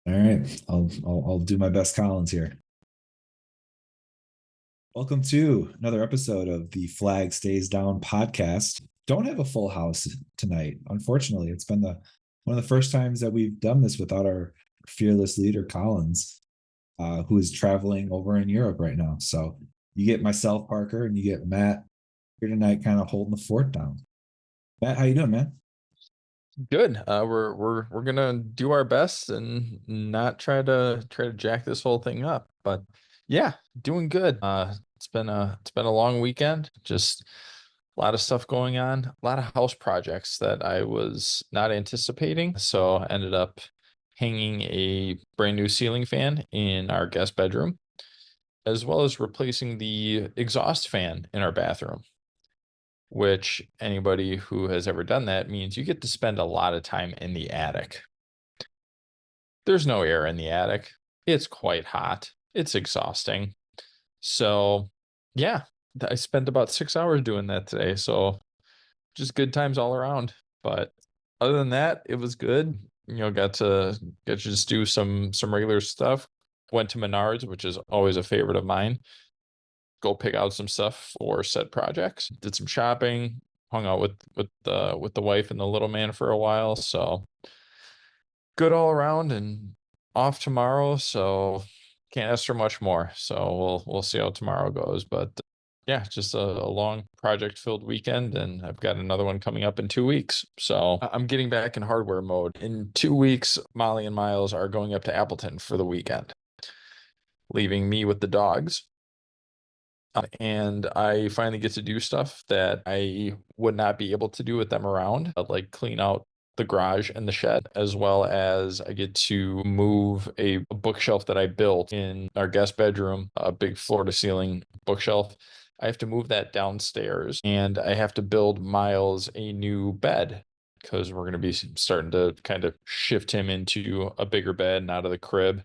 All right, I'll do my best, Collins here. Welcome to another episode of the Flag Stays Down podcast. Don't have a full house tonight, unfortunately. It's been the one of the first times that we've done this without our fearless leader, Collins, who is traveling over in Europe right now. So you get myself, Parker, and you get Matt here tonight, kind of holding the fort down. Matt, how you doing, man? Good. We're gonna do our best and not try to jack this whole thing up. But yeah, doing good. It's been a long weekend. Just a lot of stuff going on. A lot of house projects that I was not anticipating. So I ended up hanging a brand new ceiling fan in our guest bedroom, as well as replacing the exhaust fan in our bathroom, which anybody who has ever done that means you get to spend a lot of time in the attic. There's no air in the attic. It's quite hot. It's exhausting. So, yeah, I spent about 6 hours doing that today. So, just good times all around. But other than that, it was good. Got to just do some regular stuff. Went to Menards, which is always a favorite of mine. Go pick out some stuff for said projects. Did some shopping, hung out with the wife and the little man for a while. So good all around and off tomorrow. So can't ask for much more. So we'll see how tomorrow goes. But yeah, just a long project filled weekend, and I've got another one coming up in 2 weeks. So I'm getting back in hardware mode. In 2 weeks, Molly and Miles are going up to Appleton for the weekend, leaving me with the dogs. And I finally get to do stuff that I would not be able to do with them around, like clean out the garage and the shed, as well as I get to move a bookshelf that I built in our guest bedroom, a big floor to ceiling bookshelf. I have to move that downstairs, and I have to build Miles a new bed because we're going to be starting to kind of shift him into a bigger bed and out of the crib.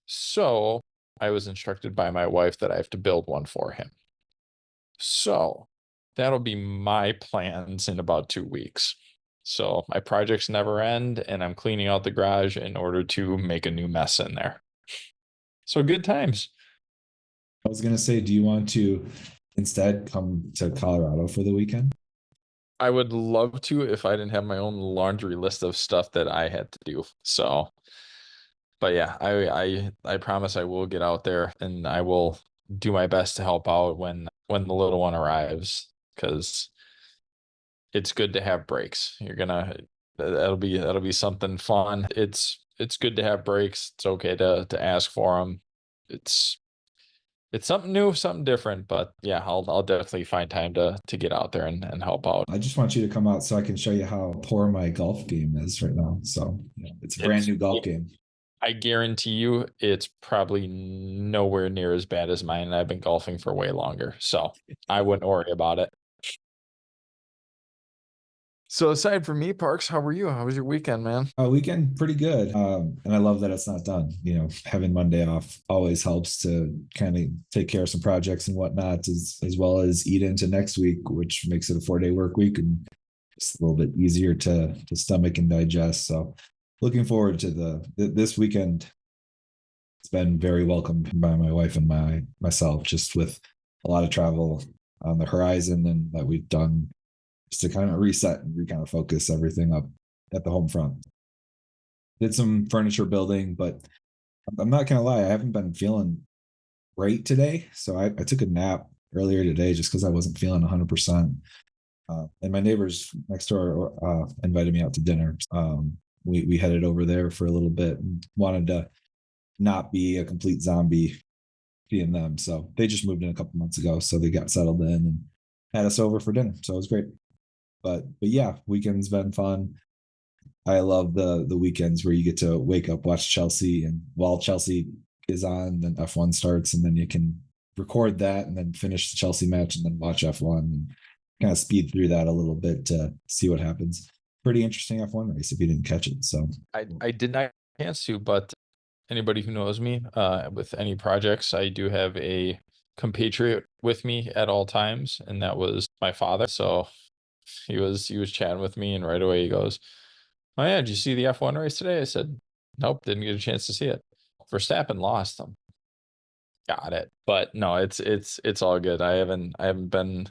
So I was instructed by my wife that I have to build one for him. So that'll be my plans in about 2 weeks. So my projects never end, and I'm cleaning out the garage in order to make a new mess in there. So good times. I was gonna say, do you want to instead come to Colorado for the weekend? I would love to if I didn't have my own laundry list of stuff that I had to do. So, but yeah, I promise I will get out there and I will do my best to help out when the little one arrives, because it's good to have breaks. That'll be something fun. It's good to have breaks. It's okay to ask for them. It's it's something new, something different, but yeah, I'll definitely find time to get out there and help out. I just want you to come out so I can show you how poor my golf game is right now. So it's a brand It's new golf game. I guarantee you it's probably nowhere near as bad as mine, and I've been golfing for way longer. So I wouldn't worry about it. So aside from me, Parks, how were you? How was your weekend, man? Weekend pretty good, and I love that it's not done. Having Monday off always helps to kind of take care of some projects and whatnot, as well as eat into next week, which makes it a 4-day work week and just a little bit easier to stomach and digest. So looking forward to this weekend. It's been very welcomed by my wife and myself, just with a lot of travel on the horizon and that we've done just to kind of reset and kind of focus everything up at the home front. Did some furniture building, but I'm not gonna lie, I haven't been feeling great today. So I took a nap earlier today just because I wasn't feeling 100%. And my neighbors next door invited me out to dinner. We headed over there for a little bit and wanted to not be a complete zombie being them. So they just moved in a couple months ago, so they got settled in and had us over for dinner. So it was great. But yeah, weekend's been fun. I love the weekends where you get to wake up, watch Chelsea, and while Chelsea is on, then F1 starts, and then you can record that and then finish the Chelsea match and then watch F1 and kind of speed through that a little bit to see what happens. Pretty interesting F1 race if you didn't catch it. So I did not get a chance to, but anybody who knows me, with any projects, I do have a compatriot with me at all times, and that was my father. So he was chatting with me, and right away he goes, "Oh yeah, did you see the F1 race today?" I said, Nope, didn't get a chance to see it. Verstappen lost them. Got it. But no, it's all good. I haven't been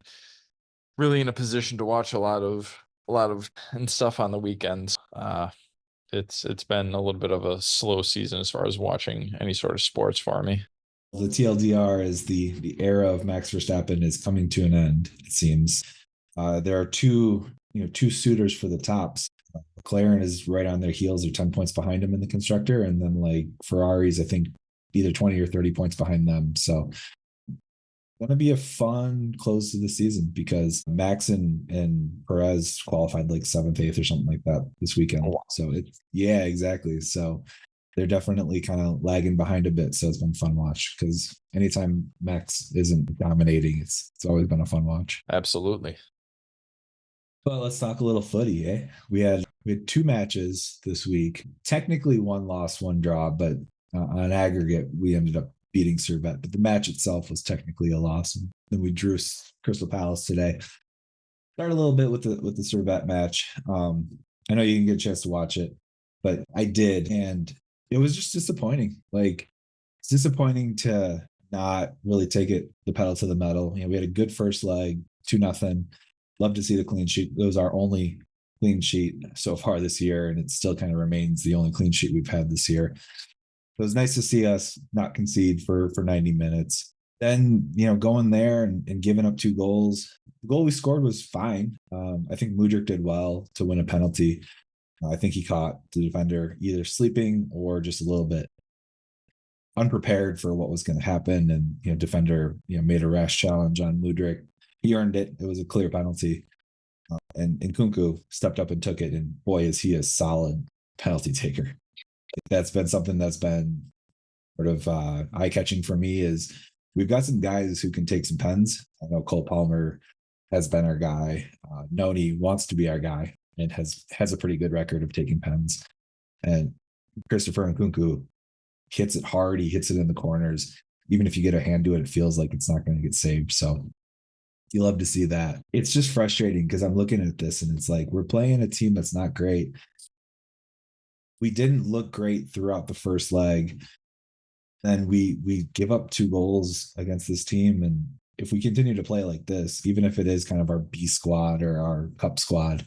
really in a position to watch a lot of and stuff on the weekends. It's been a little bit of a slow season as far as watching any sort of sports for me. The TLDR is the era of Max Verstappen is coming to an end, it seems. There are two suitors for the tops. McLaren is right on their heels. They're 10 points behind him in the constructor. And then like Ferrari's, I think, either 20 or 30 points behind them. So going to be a fun close to the season because Max and Perez qualified like seventh, eighth, or something like that this weekend. Oh, wow. So yeah, exactly. So they're definitely kind of lagging behind a bit. So it's been fun watch because anytime Max isn't dominating, it's always been a fun watch. Absolutely. But let's talk a little footy, eh? We had two matches this week. Technically, one loss, one draw, but on aggregate, we ended up beating Servette. But the match itself was technically a loss. And then we drew Crystal Palace today. Start a little bit with the Servette match. I know you didn't get a chance to watch it, but I did, and it was just disappointing. Like it's disappointing to not really take the pedal to the metal. We had a good first leg, 2-0. Love to see the clean sheet. It was our only clean sheet so far this year, and it still kind of remains the only clean sheet we've had this year. It was nice to see us not concede for 90 minutes. Then, going there and giving up 2 goals. The goal we scored was fine. I think Mudryk did well to win a penalty. I think he caught the defender either sleeping or just a little bit unprepared for what was going to happen. And, defender, made a rash challenge on Mudryk. He earned it. It was a clear penalty. And Nkunku stepped up and took it. And boy, is he a solid penalty taker. That's been something that's been sort of eye-catching for me is we've got some guys who can take some pens. I know Cole Palmer has been our guy. Noni wants to be our guy and has a pretty good record of taking pens. And Christopher Nkunku hits it hard. He hits it in the corners. Even if you get a hand to it, it feels like it's not going to get saved. So you love to see that. It's just frustrating because I'm looking at this and it's like we're playing a team that's not great. We didn't look great throughout the first leg. Then we give up 2 goals against this team. And if we continue to play like this, even if it is kind of our B squad or our cup squad,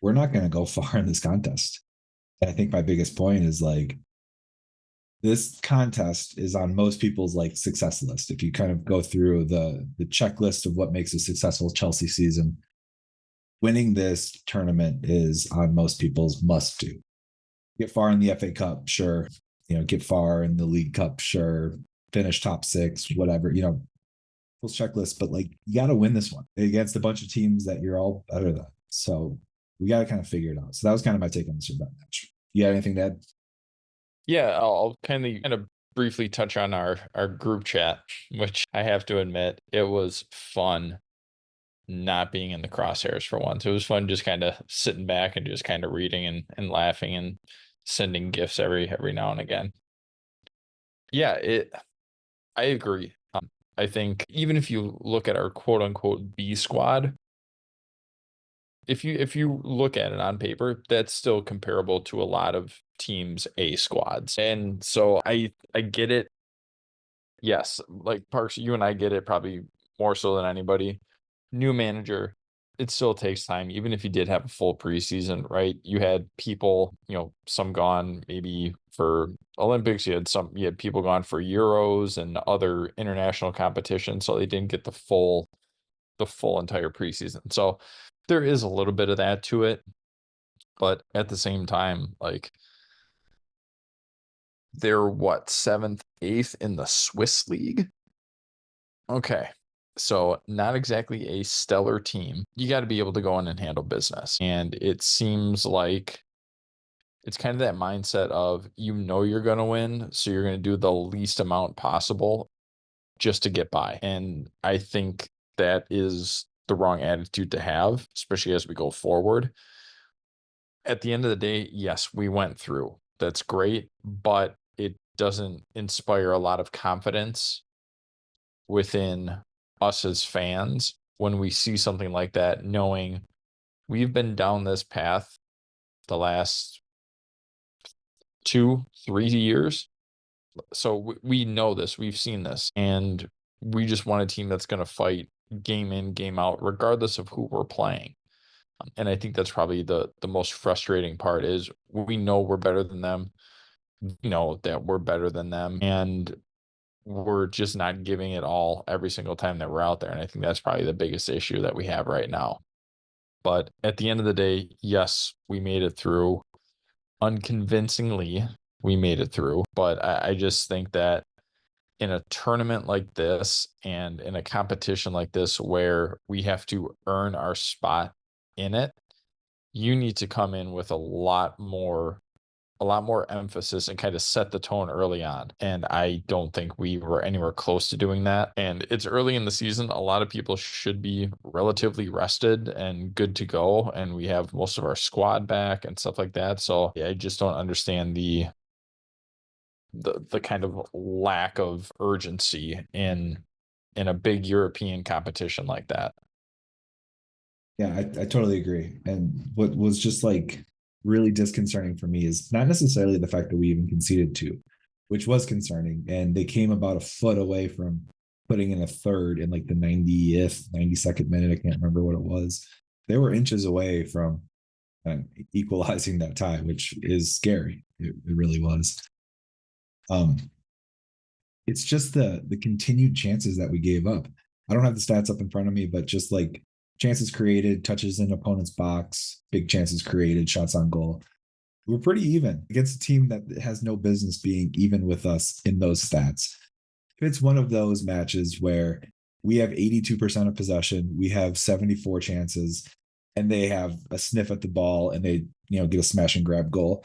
we're not going to go far in this contest. And I think my biggest point is like this contest is on most people's like success list. If you kind of go through the checklist of what makes a successful Chelsea season, winning this tournament is on most people's must do. Get far in the FA Cup, sure. Get far in the League Cup, sure. Finish top 6, whatever. Full checklist, but like you got to win this one against a bunch of teams that you're all better than. So we got to kind of figure it out. So that was kind of my take on the Servette match. You got anything to add? Yeah, I'll kind of briefly touch on our group chat, which I have to admit it was fun not being in the crosshairs for once. It was fun just kind of sitting back and just kind of reading and laughing and sending gifts every now and again. Yeah, I agree. I think even if you look at our quote unquote B squad, if you look at it on paper, that's still comparable to a lot of teams' A squads. And so I get it. Yes, like Parks, you and I get it probably more so than anybody. New manager, it still takes time, even if you did have a full preseason, right? You had people, some gone maybe for Olympics, you had people gone for Euros and other international competitions, so they didn't get the full entire preseason. So there is a little bit of that to it, but at the same time, like they're what, 7th, 8th in the Swiss league? Okay. So not exactly a stellar team. You got to be able to go in and handle business. And it seems like it's kind of that mindset of you're going to win, so you're going to do the least amount possible just to get by. And I think that is the wrong attitude to have, especially as we go forward. At the end of the day, yes, we went through. That's great, but it doesn't inspire a lot of confidence within us as fans when we see something like that, knowing we've been down this path the last 2-3 years. So we know this, we've seen this, and we just want a team that's going to fight game in, game out, regardless of who we're playing. And I think that's probably the most frustrating part is we know we're better than them. We know that we're better than them, and we're just not giving it all every single time that we're out there. And I think that's probably the biggest issue that we have right now. But at the end of the day, yes, we made it through. Unconvincingly, we made it through. But I just think that in a tournament like this and in a competition like this where we have to earn our spot in it, you need to come in with a lot more emphasis and kind of set the tone early on. And I don't think we were anywhere close to doing that. And it's early in the season. A lot of people should be relatively rested and good to go. And we have most of our squad back and stuff like that. So yeah, I just don't understand the kind of lack of urgency in a big European competition like that. Yeah, I totally agree. And what was just like really disconcerting for me is not necessarily the fact that we even conceded two, which was concerning. And they came about a foot away from putting in a third in like the 90th, 92nd minute. I can't remember what it was. They were inches away from equalizing that tie, which is scary. It really was. Um, it's just the continued chances that we gave up. I don't have the stats up in front of me, but just like chances created, touches in opponent's box, big chances created, shots on goal. We're pretty even against a team that has no business being even with us in those stats. If it's one of those matches where we have 82% of possession, we have 74 chances, and they have a sniff at the ball and they, get a smash and grab goal.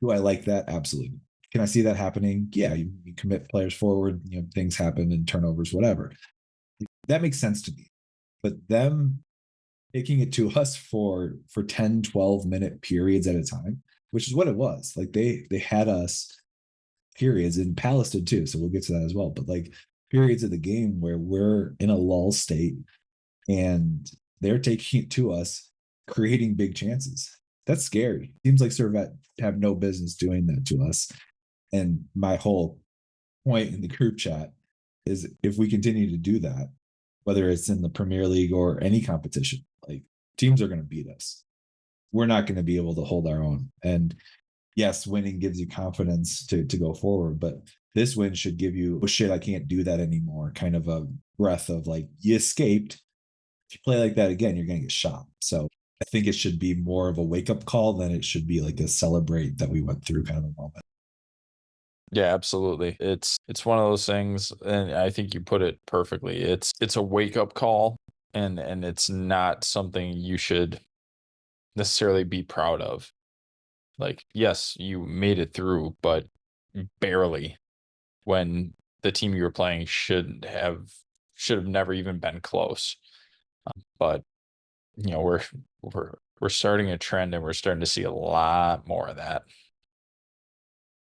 Do I like that? Absolutely. Can I see that happening? Yeah, you commit players forward, things happen and turnovers, whatever. That makes sense to me. But them taking it to us for 10, 12-minute periods at a time, which is what it was. Like they had us periods, and Palace did too. So we'll get to that as well. But like periods of the game where we're in a lull state and they're taking it to us, creating big chances. That's scary. Seems like Servette have no business doing that to us. And my whole point in the group chat is if we continue to do that, whether it's in the Premier League or any competition, like teams are going to beat us. We're not going to be able to hold our own. And yes, winning gives you confidence to go forward, but this win should give you, oh shit, I can't do that anymore. Kind of a breath of like, you escaped. If you play like that again, you're going to get shot. So I think it should be more of a wake up call than it should be like a celebrate that we went through kind of a moment. Yeah, absolutely. It's one of those things, and I think you put it perfectly. It's a wake up call, and it's not something you should necessarily be proud of. Like, yes, you made it through, but barely, when the team you were playing should have never even been close. But we're starting a trend, and we're starting to see a lot more of that.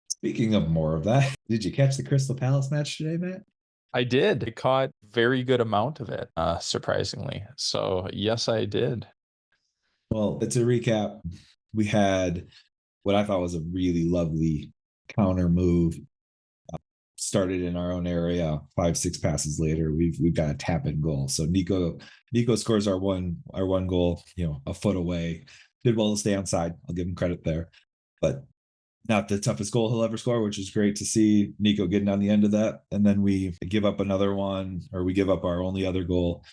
Speaking of more of that, did you catch the Crystal Palace match today, Matt? I did. I caught very good amount of it, surprisingly. So yes, I did. Well, to recap, we had what I thought was a really lovely counter move. Started in our own area, 5-6 passes later, we've got a tap in goal. So Nico scores our one goal, a foot away. Did well to stay on side. I'll give him credit there, but not the toughest goal he'll ever score, which is great to see Nico getting on the end of that. And then we give up another one, or we give up our only other goal,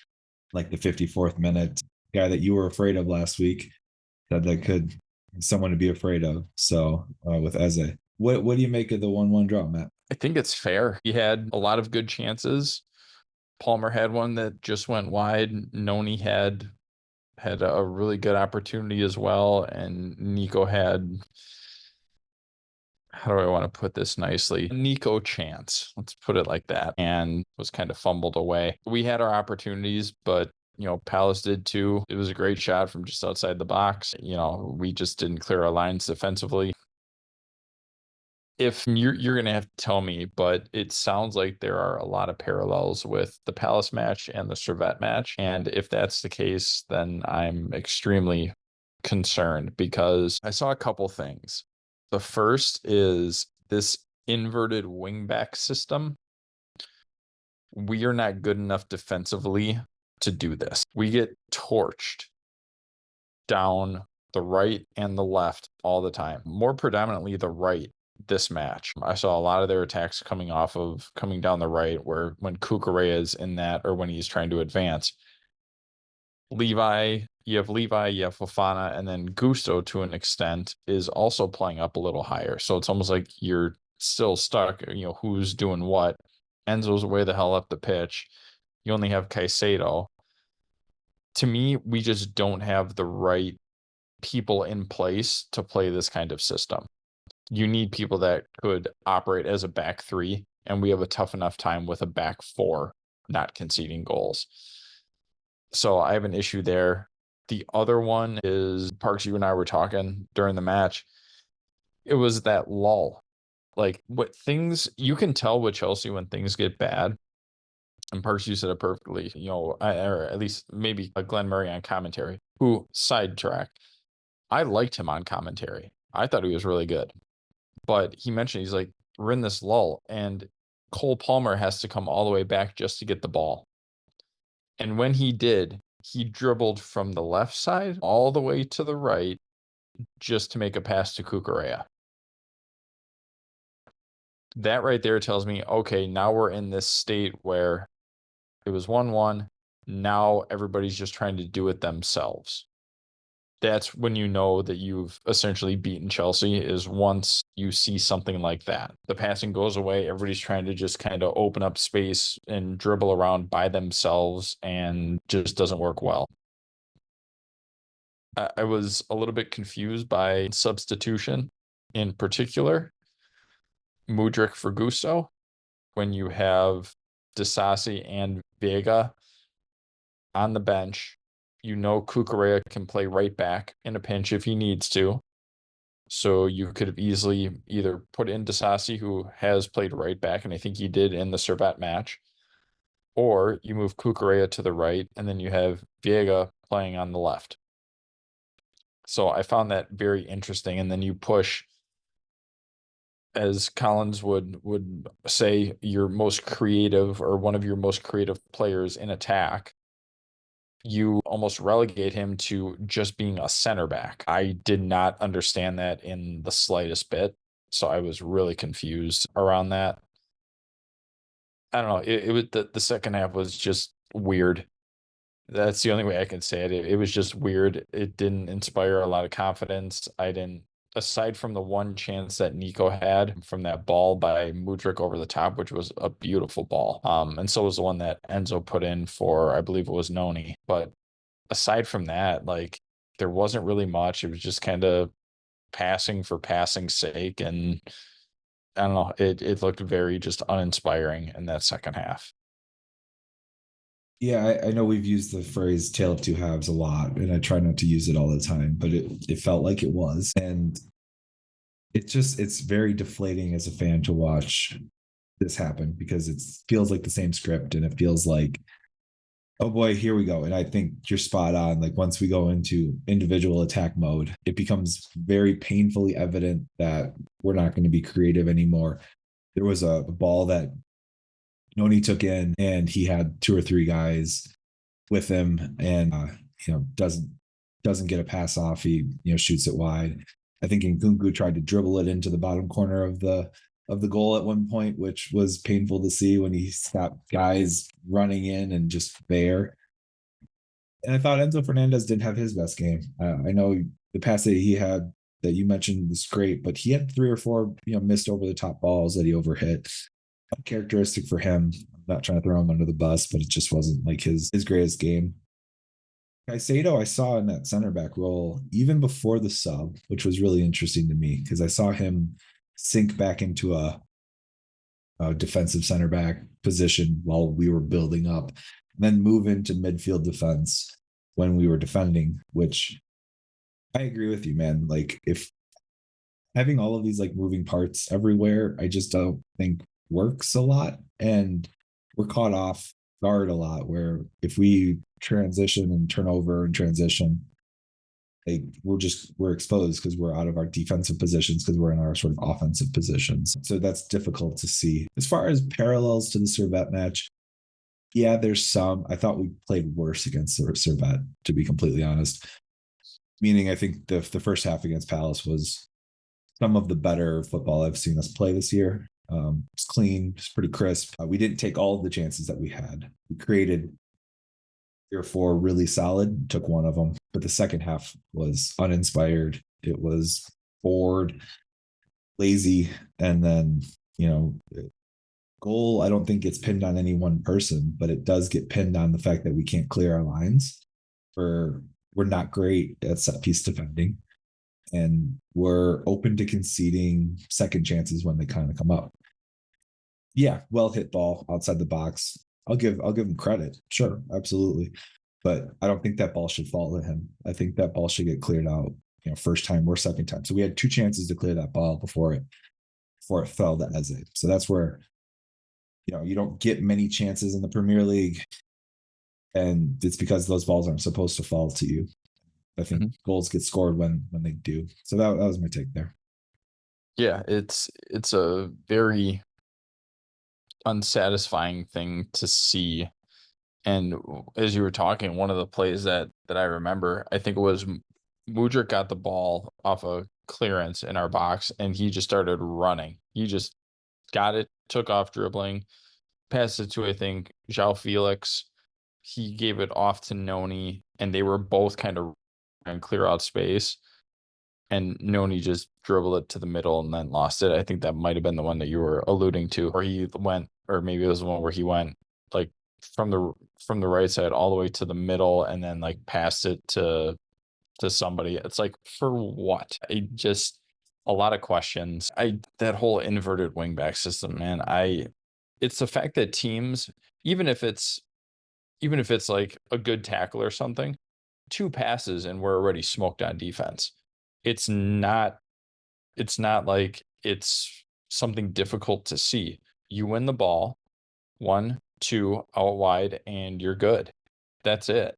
like the 54th minute. Guy that you were afraid of last week, that could someone to be afraid of. So with Eze, what do you make of the 1-1 draw, Matt? I think it's fair. He had a lot of good chances. Palmer had one that just went wide. Noni had a really good opportunity as well, and Nico had, how do I want to put this nicely? Nico chance, let's put it like that, and was kind of fumbled away. We had our opportunities, but Palace did too. It was a great shot from just outside the box. We just didn't clear our lines defensively. If you're gonna have to tell me, but it sounds like there are a lot of parallels with the Palace match and the Servette match. And if that's the case, then I'm extremely concerned because I saw a couple things. The first is this inverted wingback system. We are not good enough defensively to do this. We get torched down the right and the left all the time, more predominantly the right this match. I saw a lot of their attacks coming down the right, where when Kukurea is in that, or when he's trying to advance, you have Fofana, and then Gusto to an extent is also playing up a little higher. So it's almost like you're still stuck, who's doing what. Enzo's way the hell up the pitch. You only have Caicedo. To me, we just don't have the right people in place to play this kind of system. You need people that could operate as a back three, and we have a tough enough time with a back four not conceding goals. So I have an issue there. The other one is, Parks, you and I were talking during the match. It was that lull. Like, you can tell with Chelsea when things get bad. And Parks, you said it perfectly, or at least maybe a Glenn Murray on commentary, who, sidetrack, I liked him on commentary. I thought he was really good. But he mentioned, he's like, we're in this lull, and Cole Palmer has to come all the way back just to get the ball. And when he did, he dribbled from the left side all the way to the right just to make a pass to Kukurea. That right there tells me, okay, now we're in this state where it was 1-1. Now everybody's just trying to do it themselves. That's when you know that you've essentially beaten Chelsea, is once you see something like that. The passing goes away. Everybody's trying to just kind of open up space and dribble around by themselves, and just doesn't work well. I was a little bit confused by substitution, in particular Mudryk for Gusto, when you have Disasi and Vega on the bench. Kukurea can play right back in a pinch if he needs to. So you could have easily either put in Disasi, who has played right back, and I think he did in the Servette match, or you move Kukurea to the right, and then you have Vega playing on the left. So I found that very interesting. And then you push, as Collins would say, your most creative, or one of your most creative players in attack. You almost relegate him to just being a center back. I did not understand that in the slightest bit. So I was really confused around that. I don't know. It was the second half was just weird. That's the only way I can say it. It was just weird. It didn't inspire a lot of confidence. Aside from the one chance that Nico had from that ball by Mudryk over the top, which was a beautiful ball. And so was the one that Enzo put in for, I believe it was Noni. But aside from that, there wasn't really much. It was just kind of passing for passing's sake. And I don't know, it looked very just uninspiring in that second half. Yeah, I know we've used the phrase "tale of two halves" a lot, and I try not to use it all the time, but it felt like it was, and it's very deflating as a fan to watch this happen, because it feels like the same script, and it feels like, oh boy, here we go. And I think you're spot on. Like, once we go into individual attack mode, it becomes very painfully evident that we're not going to be creative anymore. There was a ball that Noni took in, and he had two or three guys with him, and doesn't get a pass off. He shoots it wide. I think Nkunku tried to dribble it into the bottom corner of the goal at one point, which was painful to see, when he stopped guys running in and just there. And I thought Enzo Fernandez didn't have his best game. I know the pass that he had that you mentioned was great, but he had 3 or 4 missed over the top balls that he overhit. Characteristic for him. I'm not trying to throw him under the bus, but it just wasn't like his greatest game. Caicedo, I saw in that center back role even before the sub, which was really interesting to me, because I saw him sink back into a defensive center back position while we were building up, and then move into midfield defense when we were defending, which I agree with you, man. Like, if having all of these moving parts everywhere, I just don't think works a lot, and we're caught off guard a lot, where if we transition and turn over and transition, like we're exposed because we're out of our defensive positions because we're in our sort of offensive positions. So that's difficult to see. As far as parallels to the Servette match, yeah, there's some. I thought we played worse against the Servette, to be completely honest. Meaning, I think the first half against Palace was some of the better football I've seen us play this year. It's clean, it's pretty crisp. We didn't take all of the chances that we had. We created 3 or 4 really solid, took one of them, but the second half was uninspired. It was bored, lazy, and then you know, goal I don't think gets pinned on any one person, but it does get pinned on the fact that we can't clear our lines. We're not great at set piece defending, and we're open to conceding second chances when they kind of come up. Yeah, well hit ball outside the box. I'll give him credit. Sure, absolutely. But I don't think that ball should fall to him. I think that ball should get cleared out, first time or second time. So we had 2 chances to clear that ball before it fell to Eze. So that's where you don't get many chances in the Premier League, and it's because those balls aren't supposed to fall to you. I think goals get scored when they do. So that was my take there. Yeah, it's a very unsatisfying thing to see. And as you were talking, one of the plays that I remember, I think it was Mudryk got the ball off a clearance in our box, and he just started running. He just got it, took off dribbling, passed it to, I think, João Felix. He gave it off to Noni, and they were both kind of and clear out space. And Noni just dribbled it to the middle and then lost it. I think that might have been the one that you were alluding to, or he went, or maybe it was the one where he went like from the right side all the way to the middle and then like passed it to somebody. It's like, for what? A lot of questions. That whole inverted wingback system, man. It's the fact that teams, even if it's like a good tackle or something, 2 passes and we're already smoked on defense. It's not like it's something difficult to see. You win the ball, 1, 2 out wide, and you're good. That's it.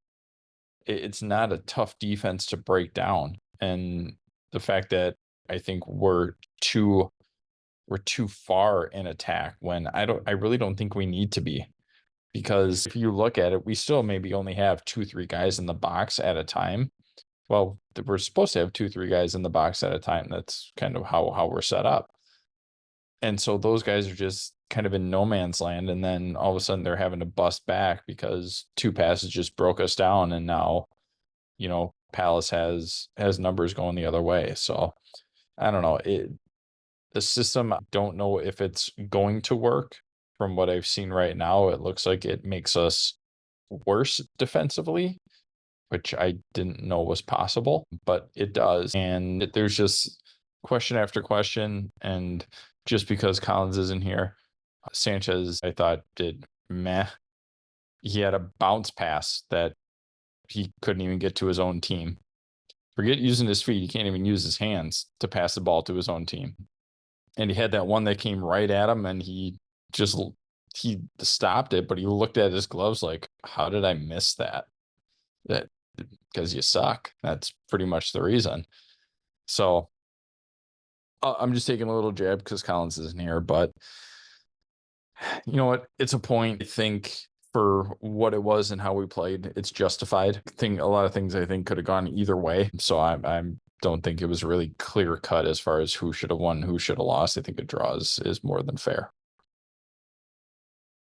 It's not a tough defense to break down. And the fact that I think we're too far in attack when I really don't think we need to be. Because if you look at it, we still maybe only have 2-3 guys in the box at a time. Well, we're supposed to have 2-3 guys in the box at a time. That's kind of how we're set up. And so those guys are just kind of in no man's land. And then all of a sudden they're having to bust back because 2 passes just broke us down. And now, Palace has numbers going the other way. So I don't know. The system, I don't know if it's going to work. From what I've seen right now, it looks like it makes us worse defensively, which I didn't know was possible, but it does. And there's just question after question. And just because Collins isn't here, Sanchez, I thought, did meh. He had a bounce pass that he couldn't even get to his own team. Forget using his feet. He can't even use his hands to pass the ball to his own team. And he had that one that came right at him, and he stopped it, but he looked at his gloves like, how did I miss that? Because you suck. That's pretty much the reason. So I'm just taking a little jab because Collins isn't here, but you know what? It's a point. I think for what it was and how we played, it's justified. A lot of things I think could have gone either way. So I don't think it was really clear cut as far as who should have won, who should have lost. I think a draw is more than fair.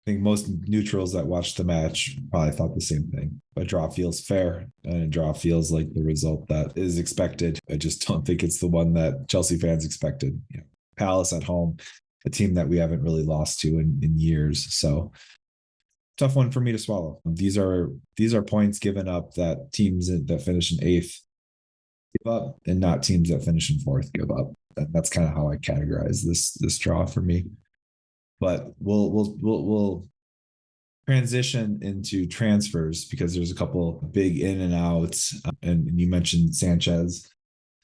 I think most neutrals that watched the match probably thought the same thing. A draw feels fair, and a draw feels like the result that is expected. I just don't think it's the one that Chelsea fans expected. Palace at home, a team that we haven't really lost to in years. So tough one for me to swallow. These are points given up that teams that finish in 8th give up, and not teams that finish in 4th give up. And that's kind of how I categorize this draw for me. But we'll transition into transfers because there's a couple big in and outs. And you mentioned Sanchez.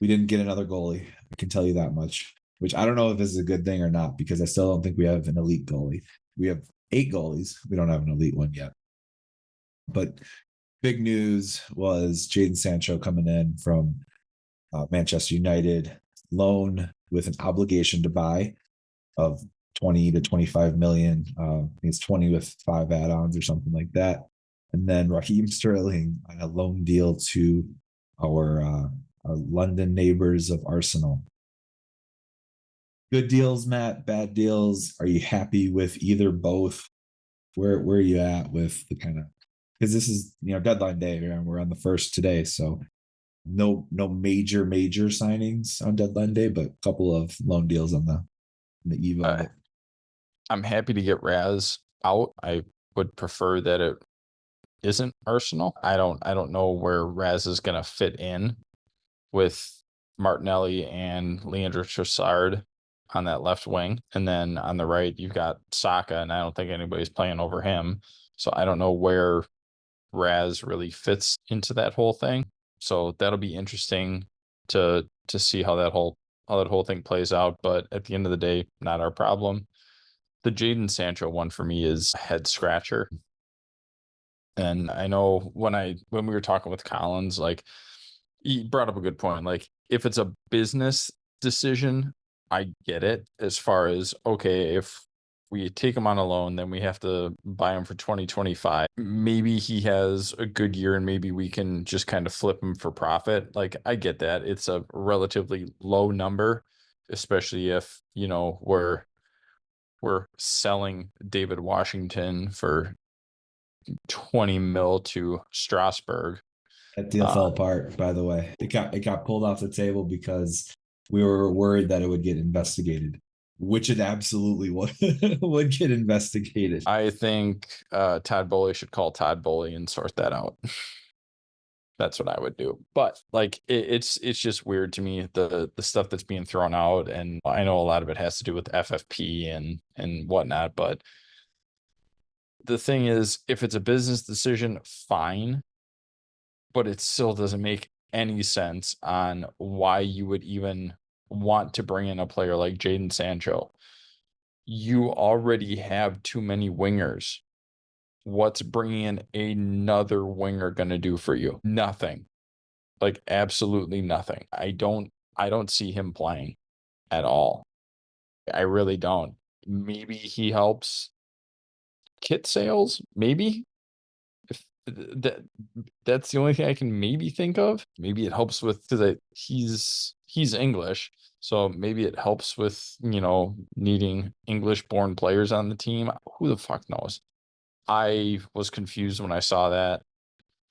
We didn't get another goalie. I can tell you that much, which I don't know if this is a good thing or not, because I still don't think we have an elite goalie. We have 8 goalies. We don't have an elite one yet. But Big news was Jadon Sancho coming in from Manchester United, loan with an obligation to buy of 20 to 25 million. I think it's 20 with 5 add-ons or something like that. And then Raheem Sterling on a loan deal to our London neighbors of Arsenal. Good deals, Matt. Bad deals. Are you happy with either, both? Where are you at with the kind of, because this is deadline day and we're on the first today, so no major signings on deadline day, but a couple of loan deals on the eve of it. I'm happy to get Raz out. I would prefer that it isn't Arsenal. I don't know where Raz is gonna fit in with Martinelli and Leandro Trossard on that left wing. And then on the right, you've got Saka, and I don't think anybody's playing over him. So I don't know where Raz really fits into that whole thing. So that'll be interesting to see how that whole thing plays out. But at the end of the day, not our problem. The Jadon Sancho one for me is a head scratcher. And I know when we were talking with Collins, like, he brought up a good point. Like, if it's a business decision, I get it. As far as, okay, if we take him on a loan, then we have to buy him for 2025. Maybe he has a good year and maybe we can just kind of flip him for profit. Like, I get that. It's a relatively low number, especially if, we're selling David Washington for 20 mil to Strasbourg. That deal fell apart, by the way. It got pulled off the table because we were worried that it would get investigated, which it absolutely would get investigated. I think Todd Bowley should call Todd Bowley and sort that out. That's what I would do. But like, it's just weird to me, the stuff that's being thrown out, and I know a lot of it has to do with FFP and whatnot. But the thing is, if it's a business decision, fine, but it still doesn't make any sense on why you would even want to bring in a player like Jadon Sancho. You already have too many wingers. What's bringing in another winger going to do for you? Nothing. Like, absolutely nothing. I don't see him playing at all. I really don't. Maybe he helps kit sales, maybe. If that's the only thing I can maybe think of. Maybe it helps with, because he's English, so maybe it helps with needing English born players on the team. Who the fuck knows? I was confused when I saw that.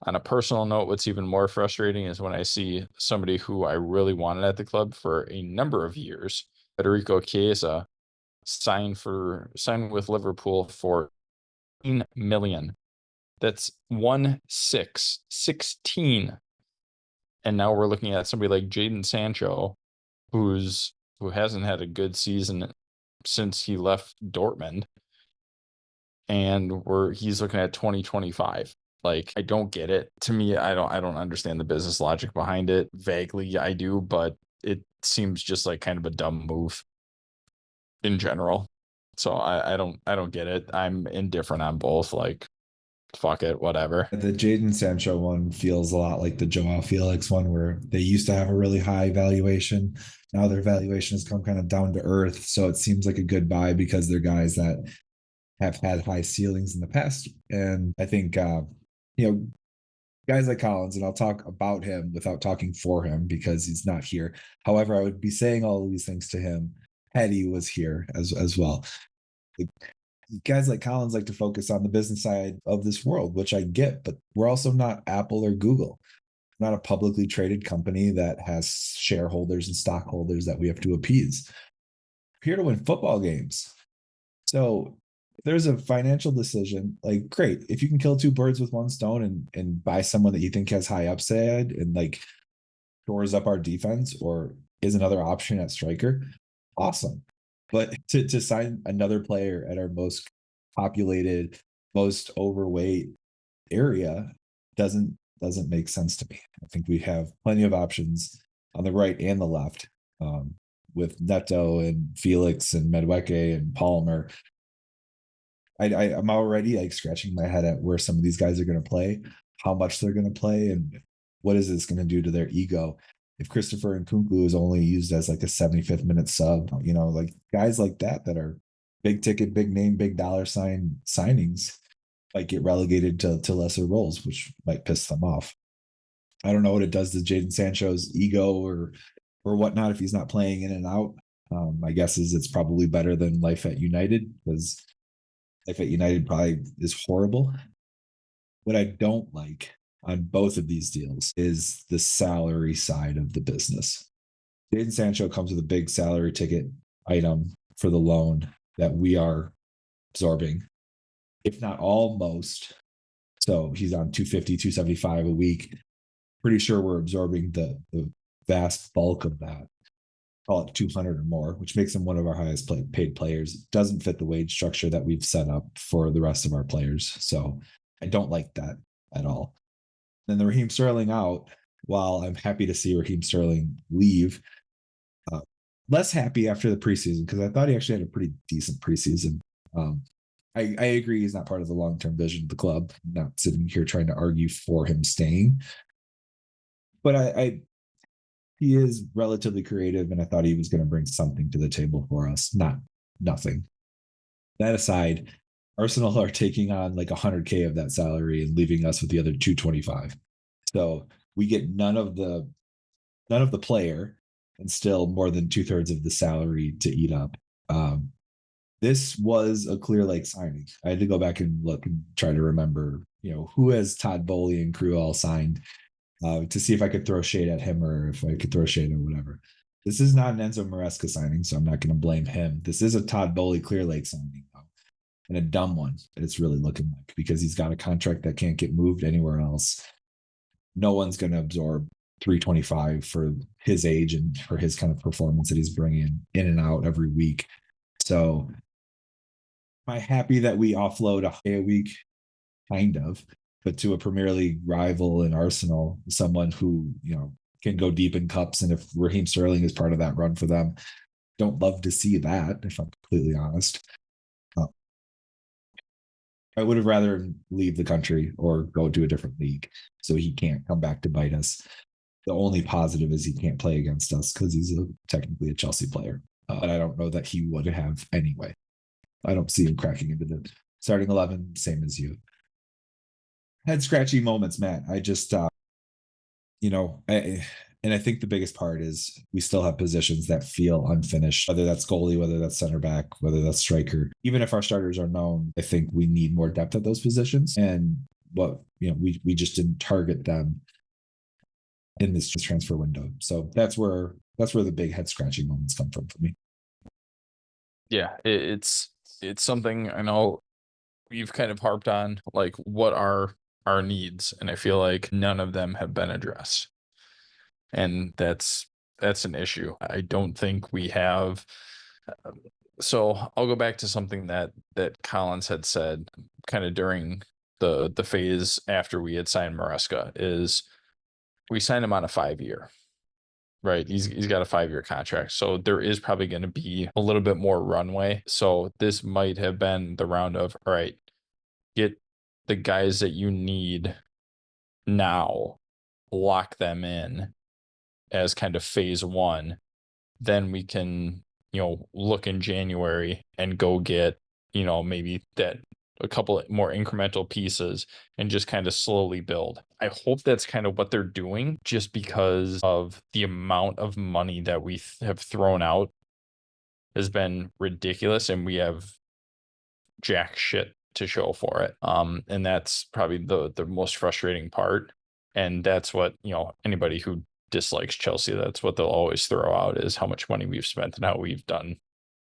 On a personal note, what's even more frustrating is when I see somebody who I really wanted at the club for a number of years, Federico Chiesa, signed with Liverpool for 16 million. That's 16. And now we're looking at somebody like Jadon Sancho, who hasn't had a good season since he left Dortmund. And he's looking at 2025. Like, I don't get it. To me, I don't understand the business logic behind it. Vaguely, I do, but it seems just like kind of a dumb move in general. So I don't get it. I'm indifferent on both. Like, fuck it, whatever. The Jadon Sancho one feels a lot like the Joao Felix one, where they used to have a really high valuation. Now their valuation has come kind of down to earth. So it seems like a good buy because they're guys that have had high ceilings in the past. And I think, guys like Collins, and I'll talk about him without talking for him because he's not here. However, I would be saying all of these things to him had he was here as well. Guys like Collins like to focus on the business side of this world, which I get, but we're also not Apple or Google. We're not a publicly traded company that has shareholders and stockholders that we have to appease. We're here to win football games. So if there's a financial decision, like, great, if you can kill two birds with one stone and buy someone that you think has high upside and like shores up our defense or is another option at striker, awesome. But to sign another player at our most populated, most overweight area doesn't make sense to me. I think we have plenty of options on the right and the left, with Neto and Felix and Medweke and Palmer. I'm already like scratching my head at where some of these guys are going to play. how much they're going to play and what is this going to do to their ego. If Christopher Nkunku is only used as like a 75th minute sub, like guys like that are big ticket, big name, big dollar sign signings might get relegated to lesser roles, which might piss them off. I don't know what it does to Jadon Sancho's ego or whatnot if he's not playing in and out. My guess is it's probably better than life at United, because life at United probably is horrible. What I don't like on both of these deals is the salary side of the business. Jadon Sancho comes with a big salary ticket item for the loan that we are absorbing, if not almost. So he's on 250, 275 a week. Pretty sure we're absorbing the vast bulk of that. Call it 200 or more, which makes him one of our highest paid players. It doesn't fit the wage structure that we've set up for the rest of our players. So I don't like that at all. Then the Raheem Sterling out, while I'm happy to see Raheem Sterling leave, less happy after the preseason, because I thought he actually had a pretty decent preseason. I agree he's not part of the long-term vision of the club. I'm not sitting here trying to argue for him staying. But he is relatively creative, and I thought he was going to bring something to the table for us, not nothing. That aside, Arsenal are taking on like 100K of that salary and leaving us with the other 225. So we get none of the player and still more than 2/3 of the salary to eat up. This was a Clear Lake signing. I had to go back and look and try to remember, who has Todd Bowley and crew all signed, to see if I could throw shade at him or if I could throw shade at whatever. This is not an Enzo Maresca signing, so I'm not going to blame him. This is a Todd Bowley Clear Lake signing, though, and a dumb one. It's really looking like, because he's got a contract that can't get moved anywhere else. No one's going to absorb 325 for his age and for his kind of performance that he's bringing in and out every week. So am I happy that we offload a week? Kind of. But to a Premier League rival in Arsenal, someone who, can go deep in cups. And if Raheem Sterling is part of that run for them, don't love to see that, if I'm completely honest. I would have rather leave the country or go to a different league so he can't come back to bite us. The only positive is he can't play against us because he's technically a Chelsea player. But I don't know that he would have anyway. I don't see him cracking into the starting 11, same as you. Head scratchy moments, Matt. I just, and I think the biggest part is we still have positions that feel unfinished, whether that's goalie, whether that's center back, whether that's striker. Even if our starters are known, I think we need more depth at those positions. And we just didn't target them in this transfer window. So that's where the big head scratching moments come from for me. Yeah, it's something I know we've kind of harped on, like what are our needs, and I feel like none of them have been addressed, and that's an issue. I don't think we have. So I'll go back to something that Collins had said kind of during the phase after we had signed Maresca, is we signed him on a 5-year. Right. He's got a 5-year contract. So there is probably going to be a little bit more runway. So this might have been the round of, all right, get the guys that you need now, lock them in as kind of phase one. Then we can, look in January and go get, maybe that a couple more incremental pieces and just kind of slowly build. I hope that's kind of what they're doing, just because of the amount of money that we have thrown out has been ridiculous, and we have jack shit to show for it. And that's probably the most frustrating part. And that's what, anybody who dislikes Chelsea, that's what they'll always throw out, is how much money we've spent and how we've done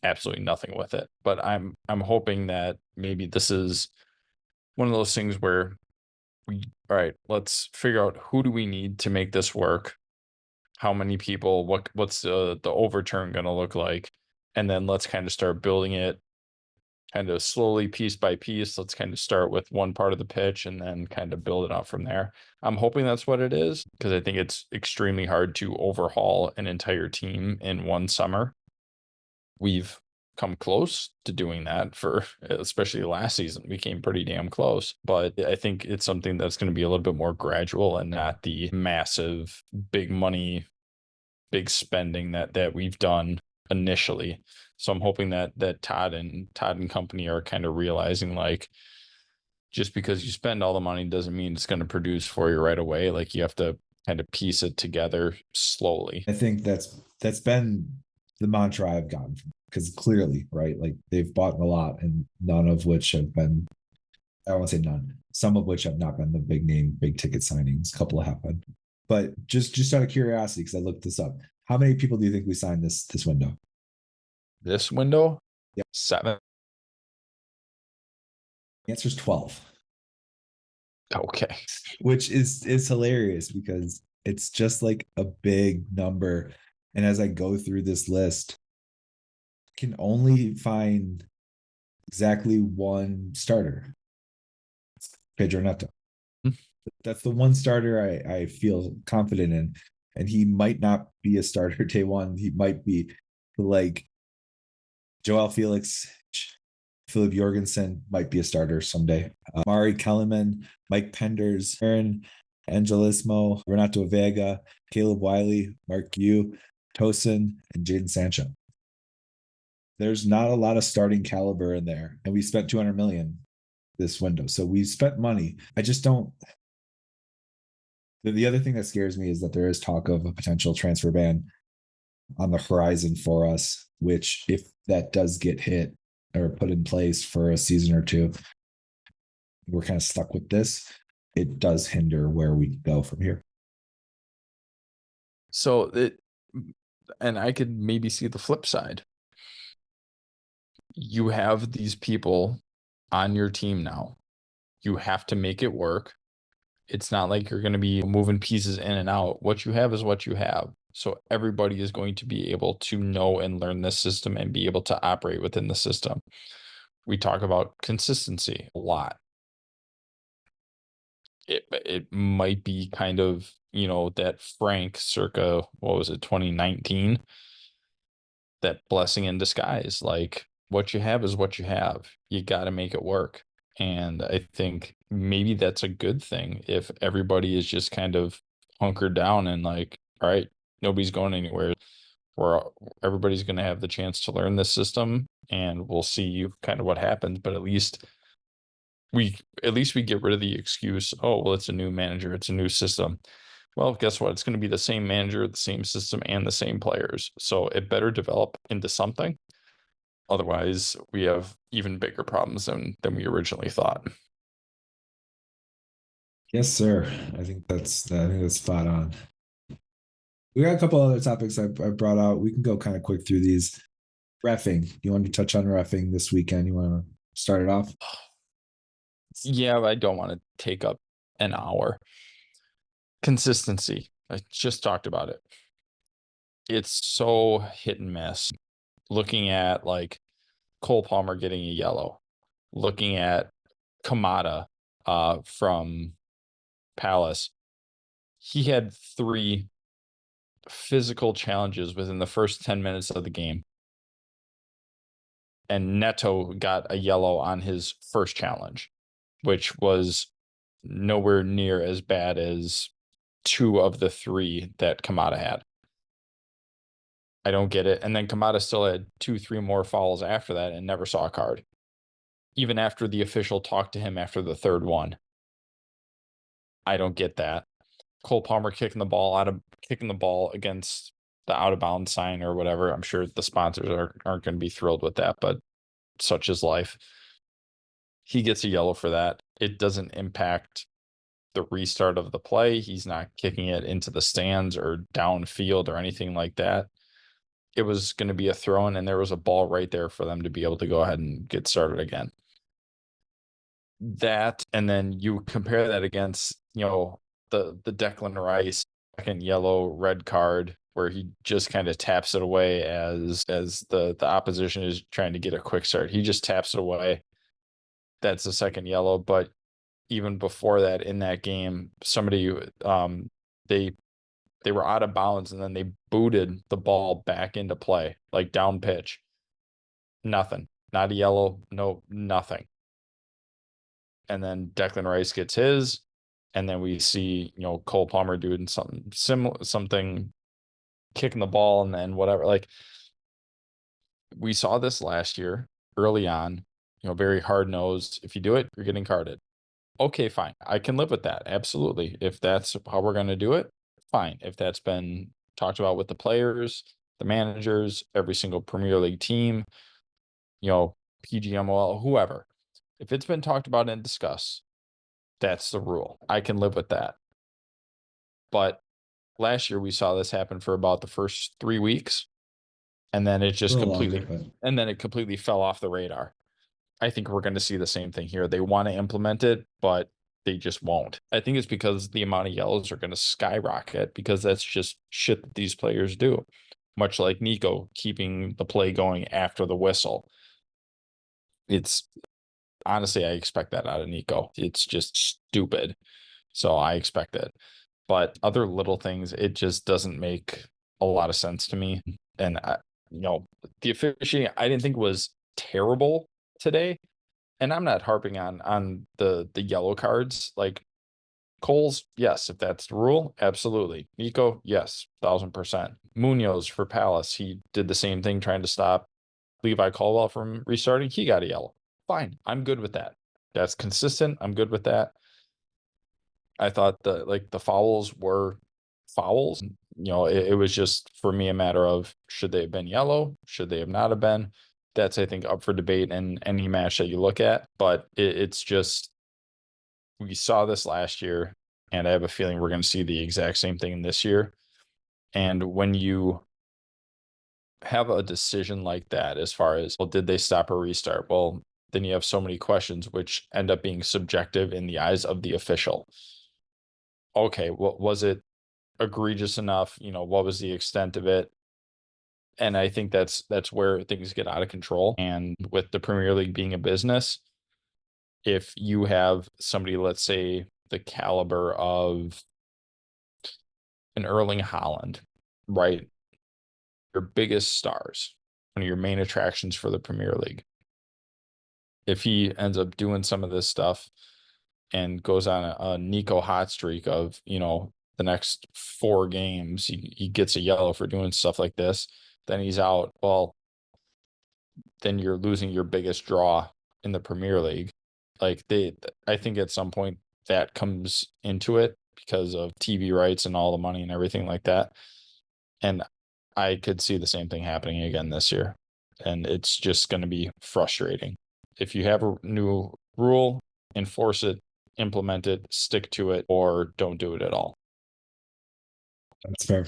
absolutely nothing with it. But I'm hoping that maybe this is one of those things where all right, let's figure out who do we need to make this work, how many people, what's the overturn going to look like, and then let's kind of start building it kind of slowly, piece by piece. Let's kind of start with one part of the pitch and then kind of build it out from there. I'm hoping that's what it is, because I think it's extremely hard to overhaul an entire team in one summer. We've come close to doing that for especially last season. We came pretty damn close, but I think it's something that's going to be a little bit more gradual and not the massive big money, big spending that we've done initially. So I'm hoping that Todd and company are kind of realizing, like, just because you spend all the money doesn't mean it's going to produce for you right away. Like, you have to kind of piece it together slowly. I think that's been the mantra I've gotten from, because clearly, right, like they've bought a lot, and none of which have been, I won't say none, some of which have not been the big name, big ticket signings. A couple have been. But just out of curiosity, because I looked this up, how many people do you think we signed this window? This window, Yep. 7. The answer is 12. Okay. Which is hilarious because it's just like a big number. And as I go through this list, I can only find exactly one starter. It's Pedro Neto. That's the one starter I feel confident in. And he might not be a starter day one. He might be like Joel Felix, Philip Jorgensen might be a starter someday. Mari Kellerman, Mike Penders, Aaron Angelismo, Renato Vega, Caleb Wiley, Mark Yu, Tosin, and Jaden Sancho. There's not a lot of starting caliber in there, and we spent 200 million this window. So we spent money. I just don't. The other thing that scares me is that there is talk of a potential transfer ban on the horizon for us, which, if that does get hit or put in place for a season or two, we're kind of stuck with this. It does hinder where we go from here. So and I could maybe see the flip side. You have these people on your team now. You have to make it work. It's not like you're going to be moving pieces in and out. What you have is what you have. So everybody is going to be able to know and learn this system and be able to operate within the system. We talk about consistency a lot. It might be kind of, that Frank circa, what was it, 2019, that blessing in disguise. Like, what you have is what you have. You got to make it work. And I think maybe that's a good thing if everybody is just kind of hunkered down and like, all right, nobody's going anywhere. Everybody's going to have the chance to learn this system, and we'll see kind of what happens. But at least we get rid of the excuse, oh, well, it's a new manager, it's a new system. Well, guess what? It's going to be the same manager, the same system, and the same players. So it better develop into something. Otherwise, we have even bigger problems than we originally thought. Yes, sir. I think that's spot on. We got a couple other topics I brought out. We can go kind of quick through these. Reffing. You want to touch on reffing this weekend? You want to start it off? Yeah, but I don't want to take up an hour. Consistency. I just talked about it. It's so hit and miss. Looking at like Cole Palmer getting a yellow, looking at Kamada from Palace. He had 3 physical challenges within the first 10 minutes of the game. And Neto got a yellow on his first challenge, which was nowhere near as bad as 2 of the 3 that Kamada had. I don't get it. And then Kamada still had 2-3 more fouls after that and never saw a card, even after the official talked to him after the 3rd one. I don't get that. Cole Palmer kicking the ball against the out of bounds sign or whatever. I'm sure the sponsors aren't going to be thrilled with that, but such is life. He gets a yellow for that. It doesn't impact the restart of the play. He's not kicking it into the stands or downfield or anything like that. It was going to be a throw in, and there was a ball right there for them to be able to go ahead and get started again. That, and then you compare that against, the Declan Rice second yellow red card, where he just kind of taps it away as the opposition is trying to get a quick start. He just taps it away. That's the second yellow. But even before that, in that game, somebody they were out of bounds and then they booted the ball back into play, like down pitch. Nothing. Not a yellow. No, nothing. And then Declan Rice gets his, and then we see, Cole Palmer doing something similar, something kicking the ball, and then whatever. Like, we saw this last year early on, very hard nosed. If you do it, you're getting carded. Okay, fine. I can live with that. Absolutely. If that's how we're going to do it, fine. If that's been talked about with the players, the managers, every single Premier League team, PGMOL, whoever. If it's been talked about and discussed, that's the rule. I can live with that. But last year we saw this happen for about the first 3 weeks, and then it just completely fell off the radar. I think we're going to see the same thing here. They want to implement it, but they just won't. I think it's because the amount of yellows are going to skyrocket, because that's just shit that these players do. Much like Nico keeping the play going after the whistle. It's honestly, I expect that out of Nico. It's just stupid. So I expect it. But other little things, it just doesn't make a lot of sense to me. And the officiating, I didn't think was terrible today. And I'm not harping on the yellow cards. Like, Cole's, yes, if that's the rule, absolutely. Nico, yes, 1000%. Munoz for Palace, he did the same thing, trying to stop Levi Colwell from restarting. He got a yellow. Fine, I'm good with that. That's consistent. I'm good with that. I thought the fouls were fouls. It was just, for me, a matter of, should they have been yellow? Should they have not have been? That's, I think, up for debate in any match that you look at. But it's just, we saw this last year, and I have a feeling we're going to see the exact same thing this year. And when you have a decision like that, as far as, well, did they stop or restart? Well, then you have so many questions which end up being subjective in the eyes of the official. Okay, what was it egregious enough? What was the extent of it? And I think that's where things get out of control. And with the Premier League being a business, if you have somebody, let's say, the caliber of an Erling Haaland, right? Your biggest stars, one of your main attractions for the Premier League. If he ends up doing some of this stuff and goes on a Nico hot streak of, the next 4 games, he gets a yellow for doing stuff like this, then he's out. Well, then you're losing your biggest draw in the Premier League. Like, I think at some point that comes into it because of TV rights and all the money and everything like that. And I could see the same thing happening again this year. And it's just going to be frustrating. If you have a new rule, enforce it, implement it, stick to it, or don't do it at all. That's fair.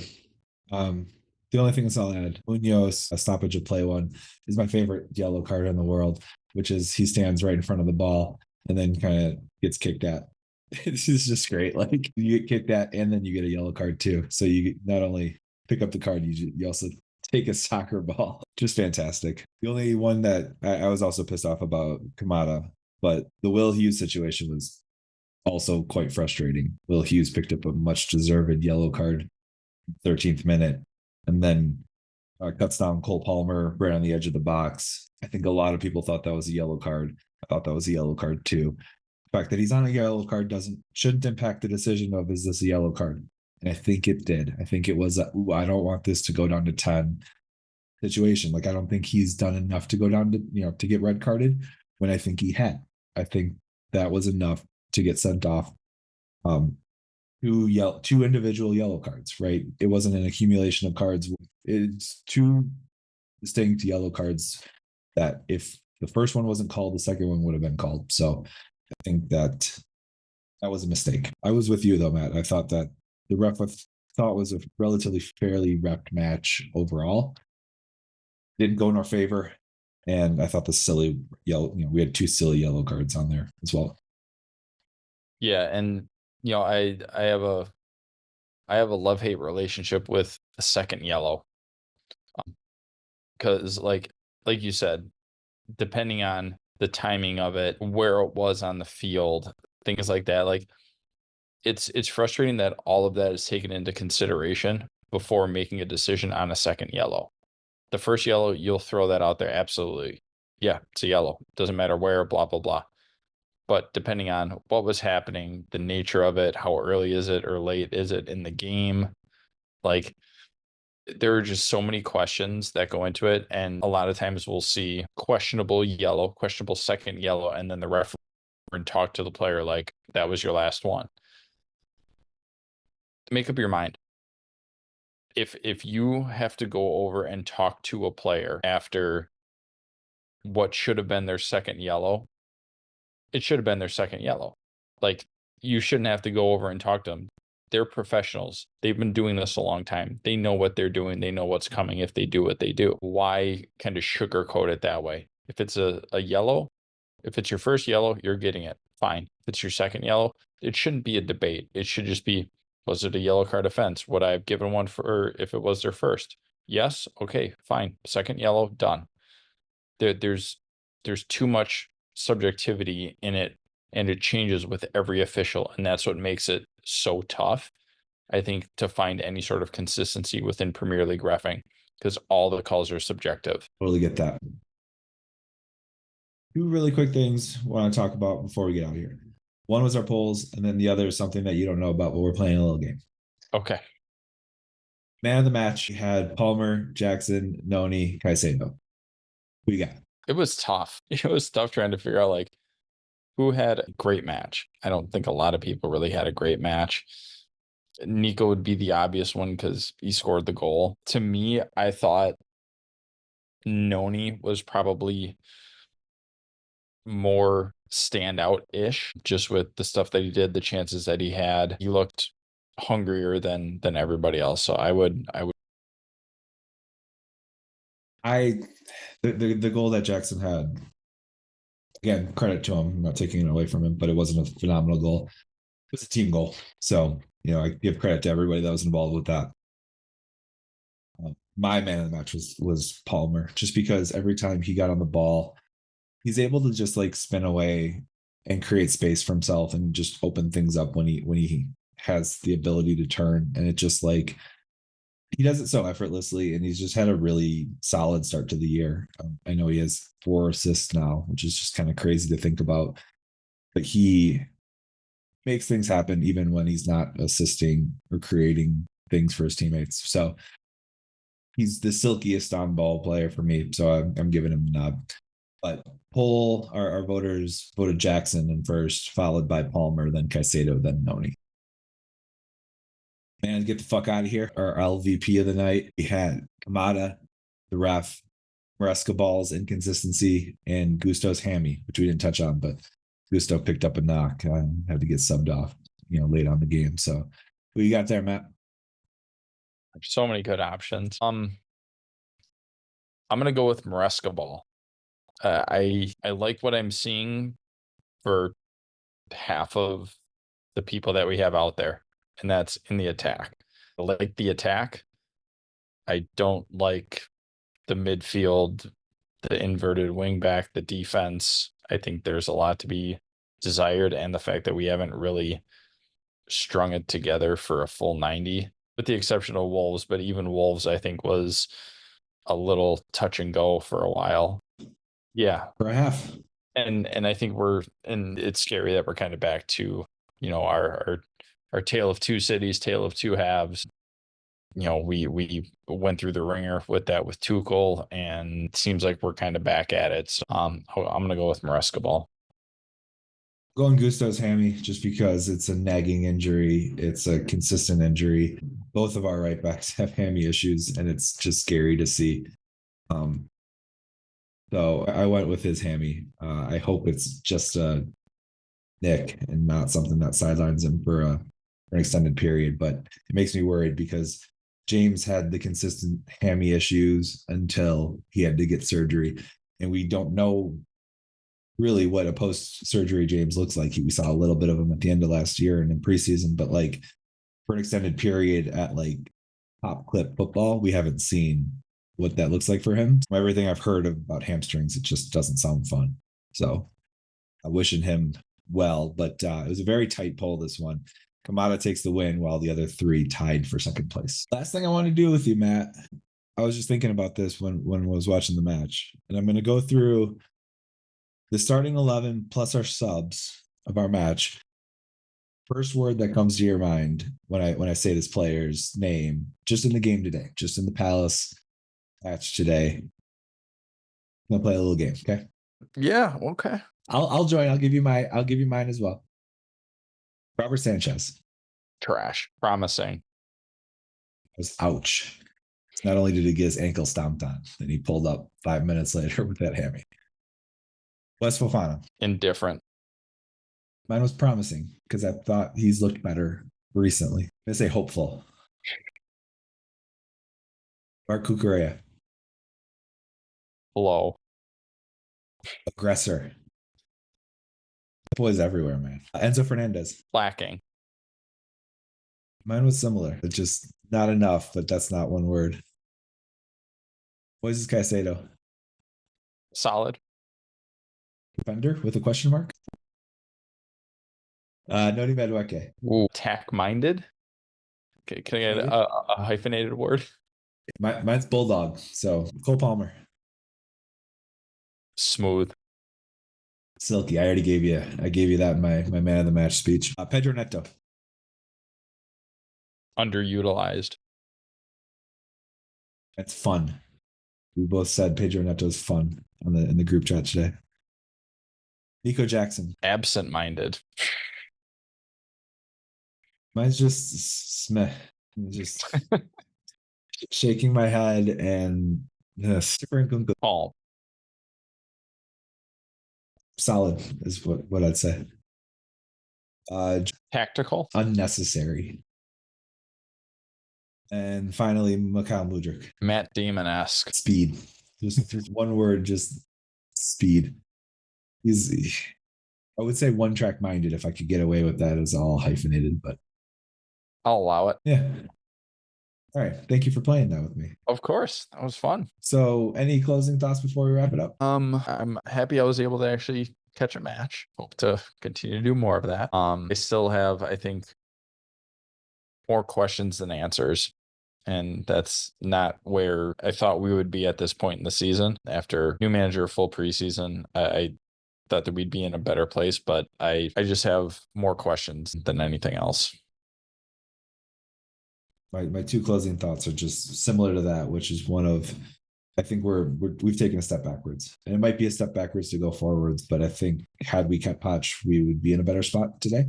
The only thing I'll add, Munoz, a stoppage of play one, is my favorite yellow card in the world, which is he stands right in front of the ball and then kind of gets kicked at. This is just great. Like, you get kicked at and then you get a yellow card too. So you not only pick up the card, you also take a soccer ball. Just fantastic. The only one that I was also pissed off about, Kamada, but the Will Hughes situation was also quite frustrating. Will Hughes picked up a much deserved yellow card, 13th minute, and then cuts down Cole Palmer right on the edge of the box. I think a lot of people thought that was a yellow card. I thought that was a yellow card too. The fact that he's on a yellow card shouldn't impact the decision of, is this a yellow card? And I think it did. I think it was I don't want this to go down to 10 situation. Like, I don't think he's done enough to go down to, to get red carded, when I think he had. I think that was enough to get sent off. Two individual yellow cards, right? It wasn't an accumulation of cards. It's 2 distinct yellow cards that, if the first one wasn't called, the second one would have been called. So I think that was a mistake. I was with you though, Matt. I thought that the ref thought was a relatively fairly repped match overall. Didn't go in our favor. And I thought the silly yellow, we had 2 silly yellow cards on there as well. Yeah, and I have a love-hate relationship with the second yellow. Because like you said, depending on the timing of it, where it was on the field, things like that, like, it's frustrating that all of that is taken into consideration before making a decision on a second yellow. The first yellow, you'll throw that out there, absolutely. yeah, it's a yellow. Doesn't matter where, blah, blah, blah. But depending on what was happening, the nature of it, how early is it or late is it in the game, like there are just so many questions that go into it. And a lot of times we'll see questionable yellow, questionable second yellow, and then the referee and talk to the player like that was your last one. Make up your mind. If you have to go over and talk to a player after what should have been their second yellow, it should have been their second yellow. Like, you shouldn't have to go over and talk to them. They're professionals. They've been doing this a long time. They know what they're doing. They know what's coming if they do what they do. Why kind of sugarcoat it that way? If it's a yellow, if it's your first yellow, you're getting it. Fine. If it's your second yellow, it shouldn't be a debate. It should just be, was it a yellow card offense? Would I have given one for if it was their first? Yes. Okay, fine. Second yellow, done. There's too much subjectivity in it, and it changes with every official, and that's what makes it so tough, I think, to find any sort of consistency within Premier League reffing, because all the calls are subjective. Totally get that. Two really quick things I want to talk about before we get out of here. One was our polls, and then the other is something that you don't know about, but we're playing a little game. Okay. Man of the match, we had Palmer, Jackson, Noni, Caicedo. Who you got? It was tough. It was tough trying to figure out like who had a great match. I don't think a lot of people really had a great match. Nico would be the obvious one because he scored the goal. To me, I thought Noni was probably more standout-ish, just with the stuff that he did, the chances that he had. He looked hungrier than everybody else. So I would the goal that Jackson had, again, credit to him. I'm not taking it away from him, but it wasn't a phenomenal goal. It was a team goal. So, I give credit to everybody that was involved with that. My man of the match was Palmer, just because every time he got on the ball, he's able to just like spin away and create space for himself and just open things up when he has the ability to turn. And it just like, he does it so effortlessly, and he's just had a really solid start to the year. I know he has 4 assists now, which is just kind of crazy to think about, but he makes things happen even when he's not assisting or creating things for his teammates. So he's the silkiest on ball player for me. So I'm giving him a nod. But our voters voted Jackson in first, followed by Palmer, then Caicedo, then Noni. Man, get the fuck out of here. Our LVP of the night, we had Kamada, the ref, Maresca Ball's inconsistency, and Gusto's hammy, which we didn't touch on, but Gusto picked up a knock and had to get subbed off, late on the game. So who you got there, Matt? so many good options. I'm gonna go with Maresca Ball. I like what I'm seeing for half of the people that we have out there, and that's in the attack. I like the attack. I don't like the midfield, the inverted wing back, the defense. I think there's a lot to be desired, and the fact that we haven't really strung it together for a full 90, with the exception of Wolves. But even Wolves, I think, was a little touch and go for a while. Yeah. For a half. And I think and it's scary that we're kind of back to, our tale of two cities, tale of two halves. We went through the ringer with that with Tuchel, and it seems like we're kind of back at it. So, I'm going to go with Maresca Ball. Going Gusto's hammy, just because it's a nagging injury. It's a consistent injury. Both of our right backs have hammy issues, and it's just scary to see. So I went with his hammy. I hope it's just a nick and not something that sidelines him for an extended period. But it makes me worried because James had the consistent hammy issues until he had to get surgery. And we don't know really what a post-surgery James looks like. We saw a little bit of him at the end of last year and in preseason, but like for an extended period at like top clip football, we haven't seen what that looks like for him. From everything I've heard about hamstrings, it just doesn't sound fun. So I'm wishing him well, but it was a very tight poll, this one. Kamada takes the win while the other 3 tied for second place. Last thing I want to do with you, Matt, I was just thinking about this when I was watching the match, and I'm going to go through The starting 11 plus our subs of our match. First word that comes to your mind when I say this player's name, just in the game today, just in the Palace match today. I'm gonna play a little game, okay? Yeah, okay. I'll join. I'll give you mine as well. Robert Sanchez. Trash. Promising. Ouch. Not only did he get his ankle stomped on, then he pulled up 5 minutes later with that hammy. Wes Fofana. Indifferent. Mine was promising because I thought he's looked better recently. I'm gonna say hopeful. Mark Cucurella. Low. Aggressor. The boy's everywhere, man. Enzo Fernandez. Lacking. Mine was similar. It's just not enough, but that's not one word. Moises Caicedo. Solid. Defender with a question mark. Noni Madueke. Ooh, tack-minded. Okay, can I get a hyphenated word? Mine's Bulldog. So Cole Palmer. Smooth. Silky. I gave you that in my man of the match speech. Pedro Neto. Underutilized. That's fun. We both said Pedro Neto's fun in the group chat today. Nico Jackson. Absent-minded. Mine's just smeh. Just shaking my head and super Calm. solid is what I'd say. Tactical. Unnecessary. And finally, Mikhail Mudryk. Matt Damon-esque. Speed. Just one word, just speed. He's, I would say one track minded if I could get away with that as all hyphenated, but I'll allow it. yeah. All right. Thank you for playing that with me. Of course. That was fun. So any closing thoughts before we wrap it up? I'm happy I was able to actually catch a match. Hope to continue to do more of that. I still have, I think, more questions than answers. And that's not where I thought we would be at this point in the season. After new manager, full preseason, I thought that we'd be in a better place, but I just have more questions than anything else. My two closing thoughts are just similar to that, which is one of, I think we've taken a step backwards, and it might be a step backwards to go forwards, but I think had we kept Poch, we would be in a better spot today.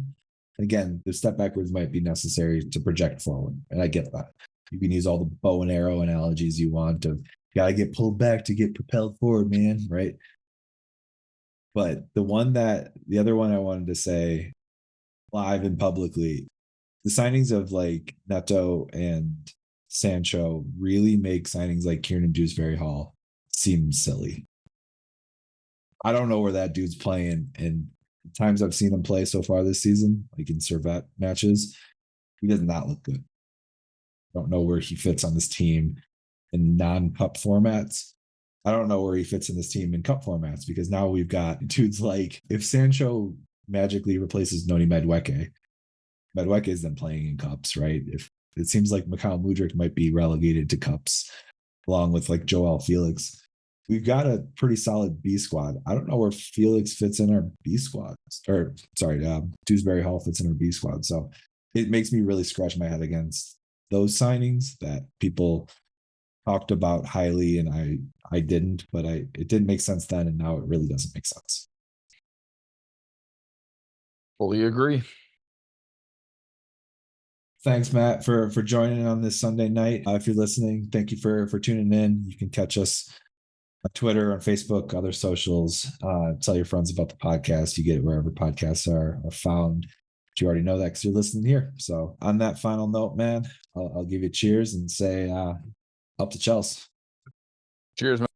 Again, the step backwards might be necessary to project forward, and I get that. You can use all the bow and arrow analogies you want of gotta get pulled back to get propelled forward, man, right? But the other one I wanted to say live and publicly, the signings of like Neto and Sancho really make signings like Kieran Dewsbury Hall seem silly. I don't know where that dude's playing, and times I've seen him play so far this season, like in Servette matches, he does not look good. Don't know where he fits on this team in non-cup formats. I don't know where he fits in this team in cup formats, because now we've got dudes like, if Sancho magically replaces Noni Madueke is then playing in cups, right? If it seems like Mikhail Mudryk might be relegated to cups along with like Joel Felix. We've got a pretty solid B squad. I don't know where Felix fits in our B squad, or sorry, Dewsbury Hall fits in our B squad. So it makes me really scratch my head against those signings that people talked about highly, and I didn't, but it didn't make sense then, and now it really doesn't make sense. Fully agree. Thanks, Matt, for joining on this Sunday night. If you're listening, thank you for tuning in. You can catch us on Twitter, on Facebook, other socials. Tell your friends about the podcast. You get it wherever podcasts are found. But you already know that because you're listening here. So on that final note, man, I'll give you cheers and say up to Chelsea. Cheers, man.